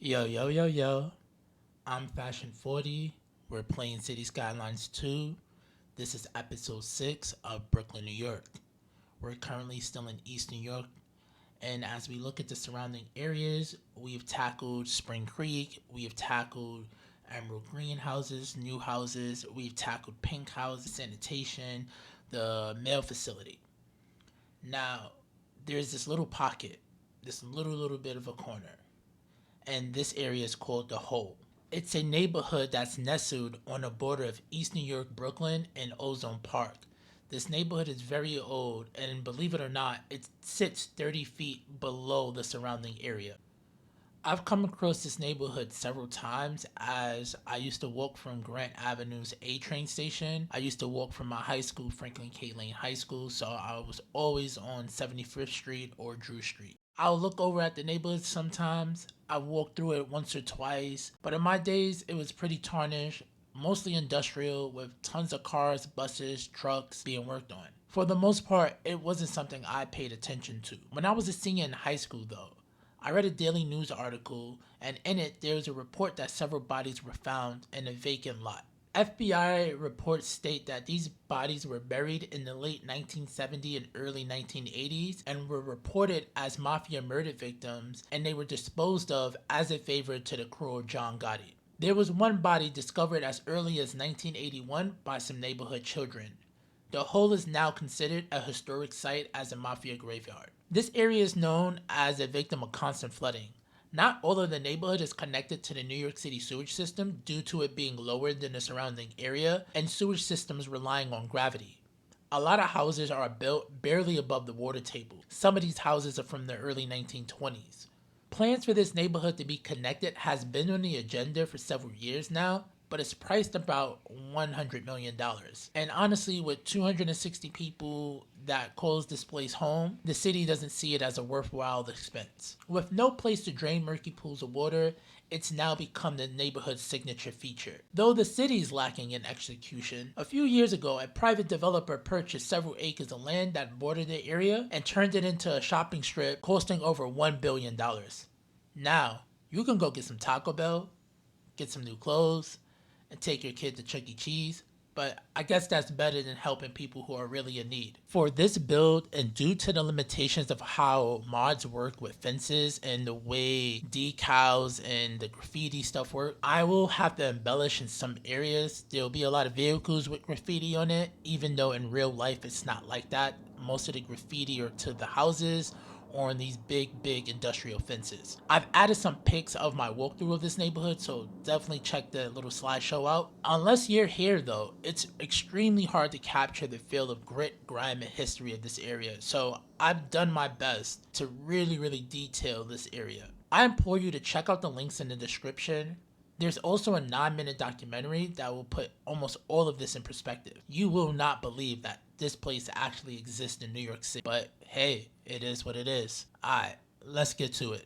Yo, yo, yo, yo. I'm Fashion 40. We're playing City Skylines 2. This is episode 6 of Brooklyn, New York. We're currently still in East New York, and as we look at the surrounding areas, we've tackled Spring Creek, we've tackled Emerald Green houses, new houses, we've tackled pink houses, sanitation, the mail facility. Now, there's this little pocket, this little bit of a corner, and this area is called the Hole. It's a neighborhood that's nestled on the border of East New York, Brooklyn, and Ozone Park. This neighborhood is very old, and believe it or not, it sits 30 feet below the surrounding area. I've come across this neighborhood several times as I used to walk from Grant Avenue's A train station. I used to walk from my high school, Franklin K. Lane High School, so I was always on 75th Street or Drew Street. I'll look over at the neighborhood sometimes. I've walked through it once or twice, but in my days, it was pretty tarnished, mostly industrial, with tons of cars, buses, trucks being worked on. For the most part, it wasn't something I paid attention to. When I was a senior in high school, though, I read a daily news article, and in it, there was a report that several bodies were found in a vacant lot. FBI reports state that these bodies were buried in the late 1970s and early 1980s and were reported as mafia murder victims, and they were disposed of as a favor to the cruel John Gotti. There was one body discovered as early as 1981 by some neighborhood children. The Hole is now considered a historic site as a mafia graveyard. This area is known as a victim of constant flooding. Not all of the neighborhood is connected to the New York City sewage system due to it being lower than the surrounding area and sewage systems relying on gravity. A lot of houses are built barely above the water table. Some of these houses are from the early 1920s. Plans for this neighborhood to be connected has been on the agenda for several years now, but it's priced about $100 million. And honestly, with 260 people that calls this place home, the city doesn't see it as a worthwhile expense. With no place to drain murky pools of water, it's now become the neighborhood's signature feature. Though the city is lacking in execution, a few years ago, a private developer purchased several acres of land that bordered the area and turned it into a shopping strip costing over $1 billion. Now, you can go get some Taco Bell, get some new clothes, and take your kid to Chuck E. Cheese, but I guess that's better than helping people who are really in need. For this build, and due to the limitations of how mods work with fences and the way decals and the graffiti stuff work, I will have to embellish in some areas. There'll be a lot of vehicles with graffiti on it, even though in real life it's not like that. Most of the graffiti are to the houses or on these big industrial fences. I've added some pics of my walkthrough of this neighborhood, so definitely check the little slideshow out. Unless you're here though, it's extremely hard to capture the feel of grit, grime, and history of this area, so I've done my best to really detail this area. I implore you to check out the links in the description. There's also a 9-minute documentary that will put almost all of this in perspective. You will not believe that this place actually exists in New York City, but hey, it is what it is. Alright, let's get to it.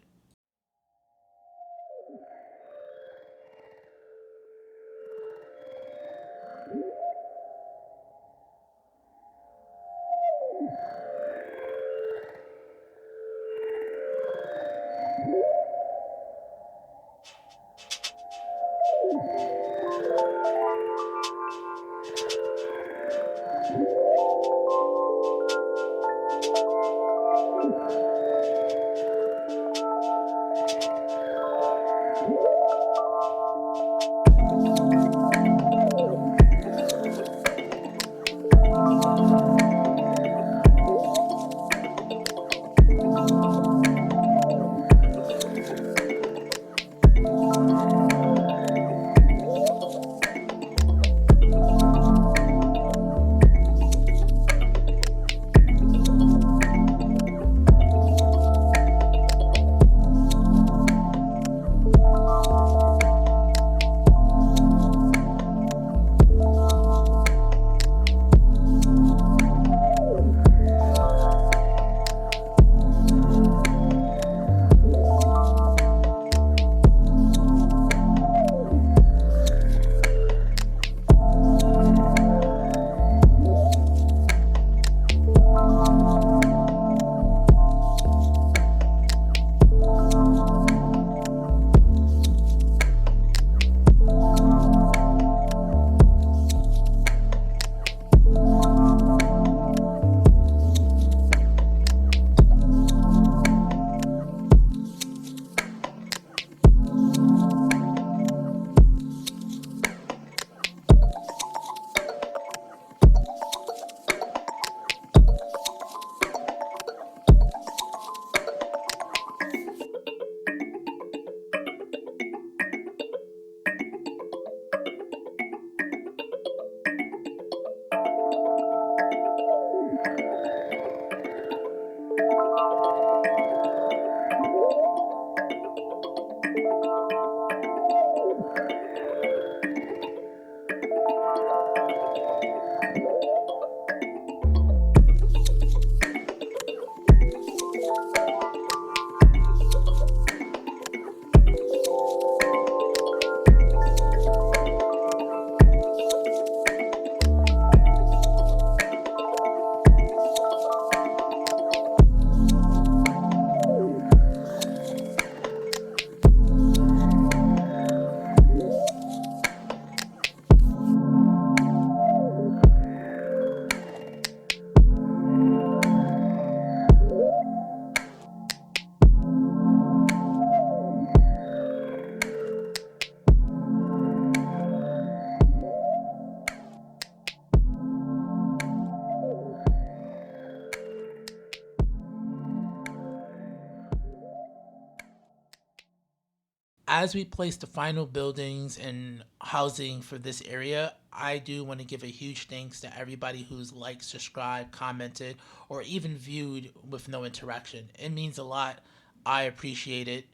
As we place the final buildings and housing for this area, I do want to give a huge thanks to everybody who's liked, subscribed, commented, or even viewed with no interaction. It means a lot. I appreciate it.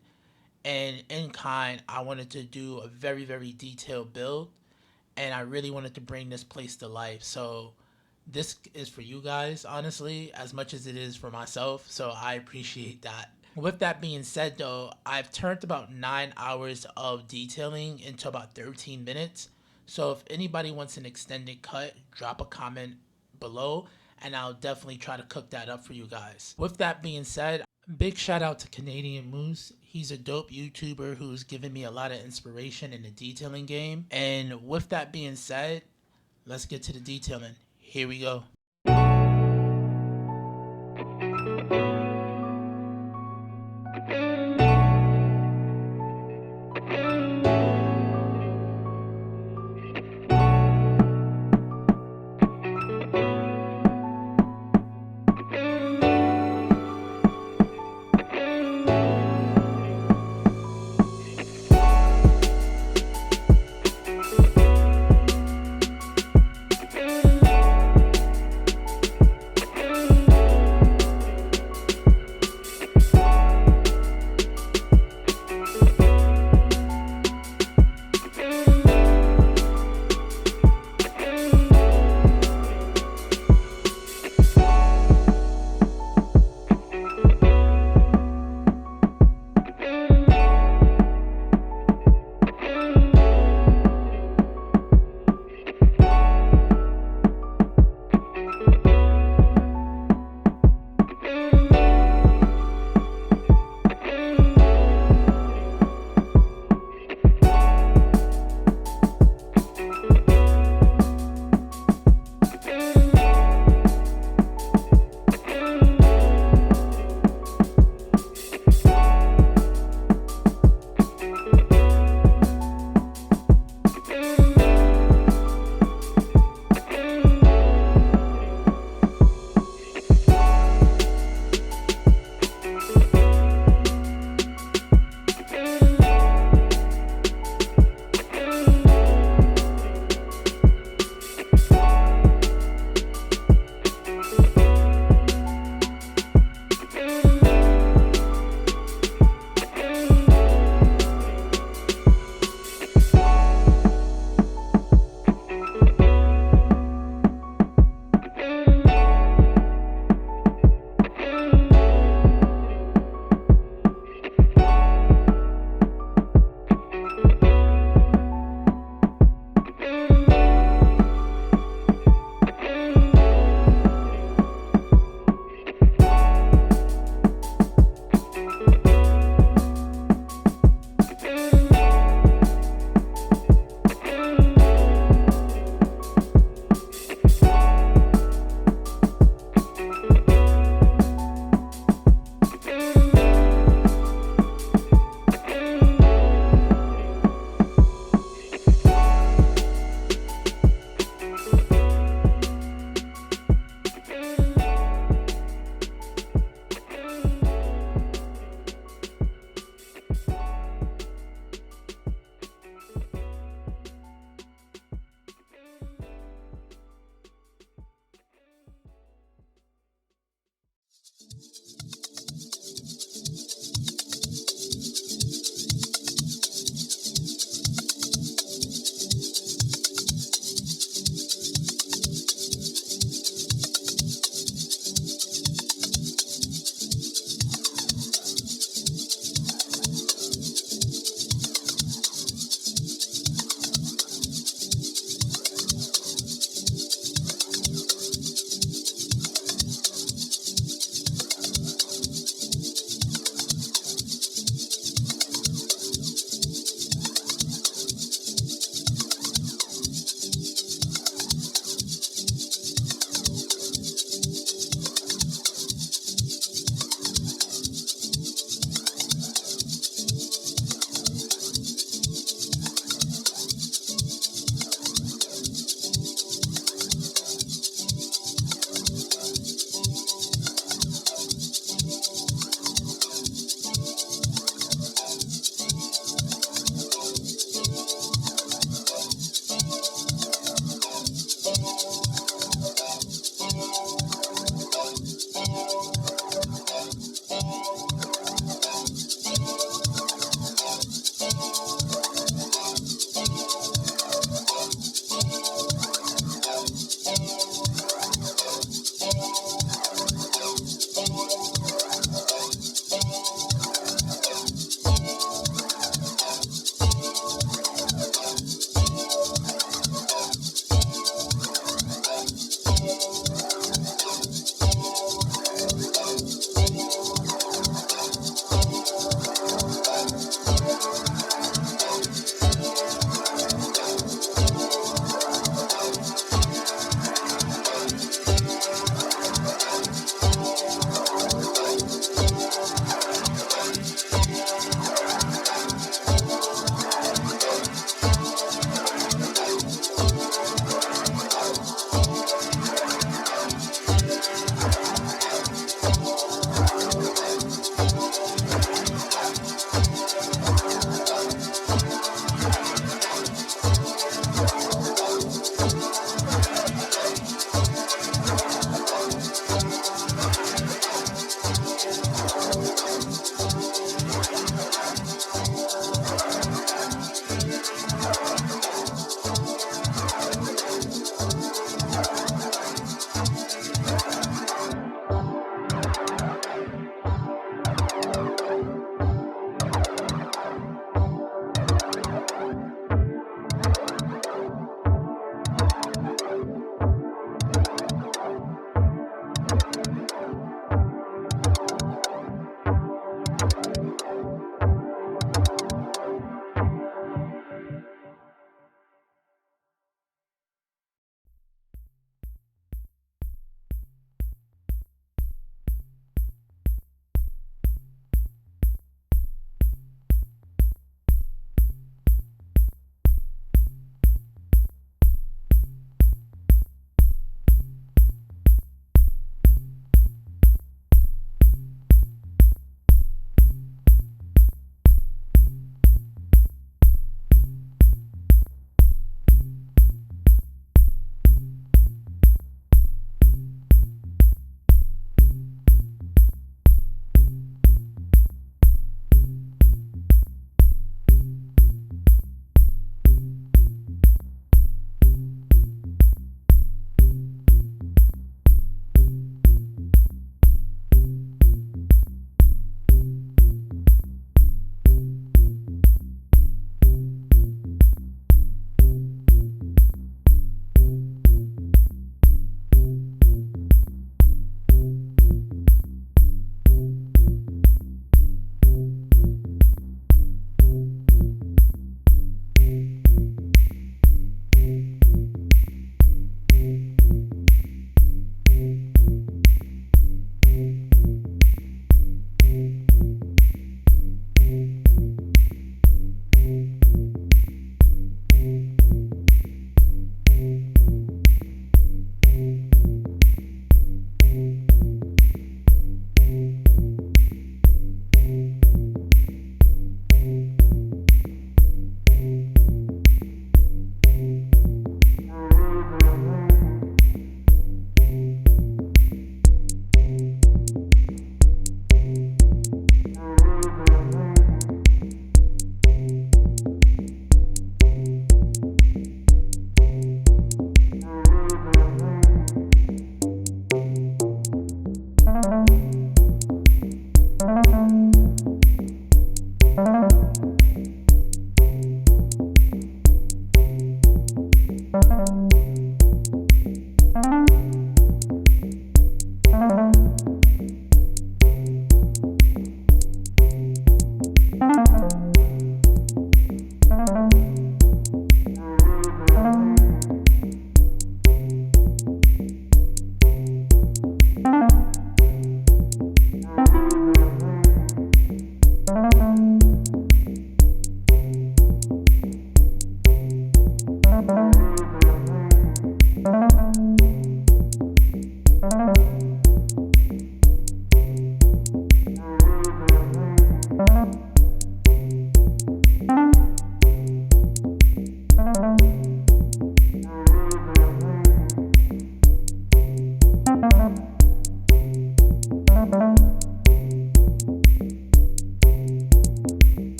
And in kind, I wanted to do a very, very detailed build, and I really wanted to bring this place to life. So this is for you guys, honestly, as much as it is for myself. So I appreciate that. With that being said, though, I've turned about 9 hours of detailing into about 13 minutes. So if anybody wants an extended cut, drop a comment below and I'll definitely try to cook that up for you guys. With that being said, big shout out to Canadian Moose. He's a dope YouTuber who's given me a lot of inspiration in the detailing game. And with that being said, let's get to the detailing. Here we go.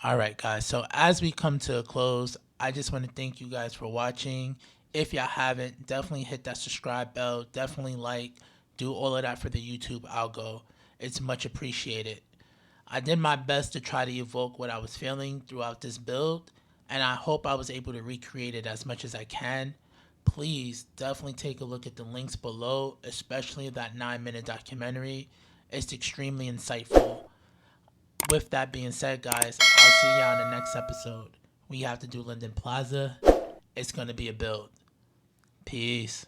All right, guys. So as we come to a close, I just want to thank you guys for watching. If y'all haven't, definitely hit that subscribe bell. Definitely like, do all of that for the YouTube algo. It's much appreciated. I did my best to try to evoke what I was feeling throughout this build, and I hope I was able to recreate it as much as I can. Please definitely take a look at the links below, especially that 9-minute documentary. It's extremely insightful. With that being said, guys, I'll see y'all in the next episode. We have to do Linden Plaza. It's going to be a build. Peace.